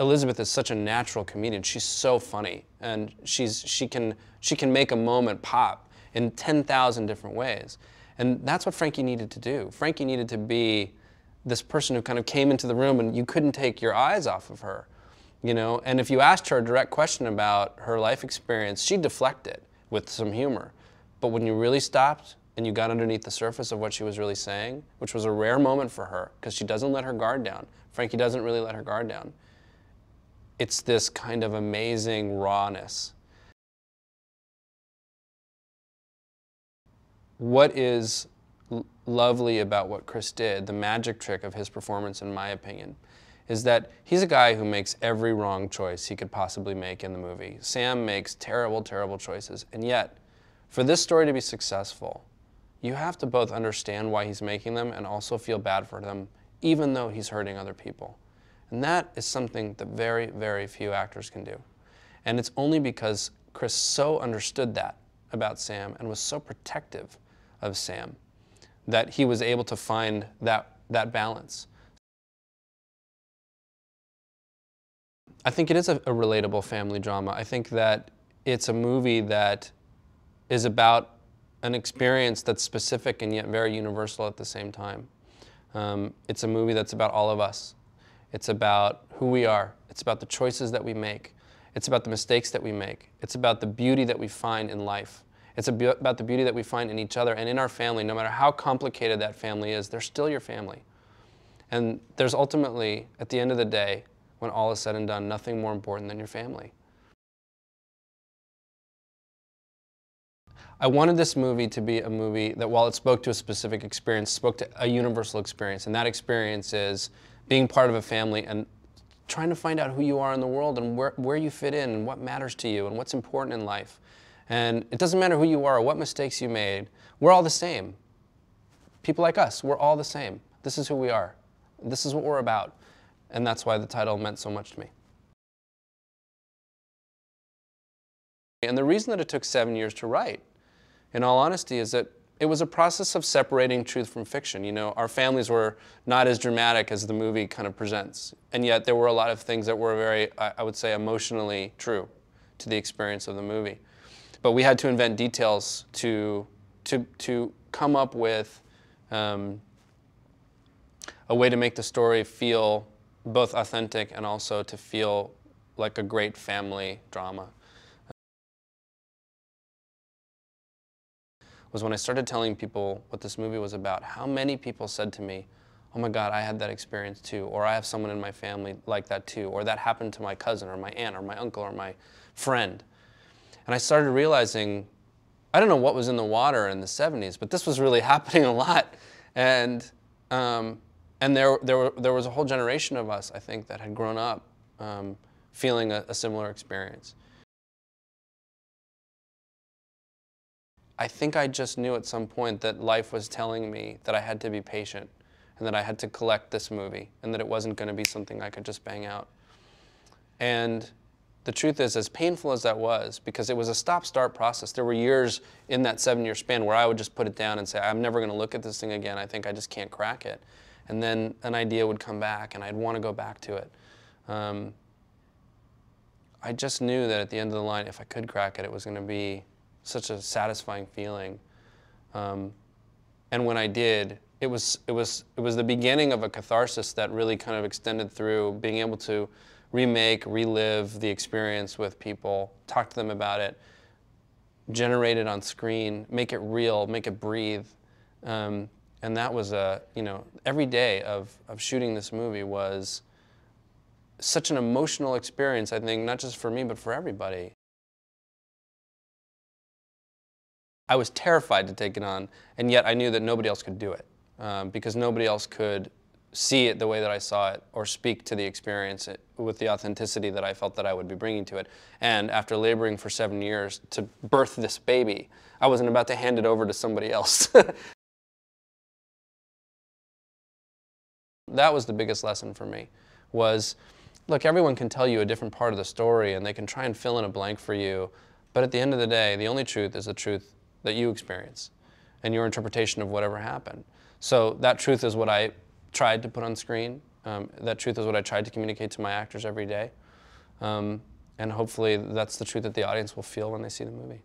Elizabeth is such a natural comedian. She's so funny, and she can make a moment pop in 10,000 different ways. And that's what Frankie needed to do. Frankie needed to be this person who kind of came into the room and you couldn't take your eyes off of her, you know? And if you asked her a direct question about her life experience, she'd deflect it with some humor. But when you really stopped and you got underneath the surface of what she was really saying, which was a rare moment for her, because she doesn't let her guard down. Frankie doesn't really let her guard down. It's this kind of amazing rawness. What is lovely about what Chris did, the magic trick of his performance, in my opinion, is that he's a guy who makes every wrong choice he could possibly make in the movie. Sam makes terrible, terrible choices, and yet, for this story to be successful, you have to both understand why he's making them and also feel bad for them, even though he's hurting other people. And that is something that very, very few actors can do. And it's only because Chris so understood that about Sam and was so protective of Sam that he was able to find that balance. I think it is a relatable family drama. I think that it's a movie that is about an experience that's specific and yet very universal at the same time. It's a movie that's about all of us. It's about who we are. It's about the choices that we make. It's about the mistakes that we make. It's about the beauty that we find in life. It's about the beauty that we find in each other and in our family. No matter how complicated that family is, they're still your family. And there's ultimately, at the end of the day, when all is said and done, nothing more important than your family. I wanted this movie to be a movie that, while it spoke to a specific experience, spoke to a universal experience. And that experience is being part of a family and trying to find out who you are in the world and where you fit in and what matters to you and what's important in life. And it doesn't matter who you are or what mistakes you made. We're all the same. People like us, we're all the same. This is who we are. This is what we're about. And that's why the title meant so much to me. And the reason that it took 7 years to write, in all honesty, is that it was a process of separating truth from fiction. You know, our families were not as dramatic as the movie kind of presents. And yet there were a lot of things that were very, I would say, emotionally true to the experience of the movie. But we had to invent details to come up with a way to make the story feel both authentic and also to feel like a great family drama. Was when I started telling people what this movie was about, how many people said to me, oh my God, I had that experience too, or I have someone in my family like that too, or that happened to my cousin or my aunt or my uncle or my friend. And I started realizing, I don't know what was in the water in the 70s, but this was really happening a lot. And there was a whole generation of us, I think, that had grown up feeling a similar experience. I think I just knew at some point that life was telling me that I had to be patient and that I had to collect this movie and that it wasn't going to be something I could just bang out. And the truth is, as painful as that was, because it was a stop-start process, there were years in that 7-year span where I would just put it down and say, I'm never going to look at this thing again. I think I just can't crack it. And then an idea would come back and I'd want to go back to it. I just knew that at the end of the line, if I could crack it, it was going to be such a satisfying feeling. And when I did, it was the beginning of a catharsis that really kind of extended through being able to remake, relive the experience with people, talk to them about it, generate it on screen, make it real, make it breathe. And that was every day of shooting this movie was such an emotional experience, I think, not just for me, but for everybody. I was terrified to take it on, and yet I knew that nobody else could do it, because nobody else could see it the way that I saw it or speak to the experience with the authenticity that I felt that I would be bringing to it. And after laboring for 7 years to birth this baby, I wasn't about to hand it over to somebody else. That was the biggest lesson for me, was, look, everyone can tell you a different part of the story and they can try and fill in a blank for you, but at the end of the day, the only truth is the truth that you experience and your interpretation of whatever happened. So that truth is what I tried to put on screen, That truth is what I tried to communicate to my actors every day. And hopefully that's the truth that the audience will feel when they see the movie.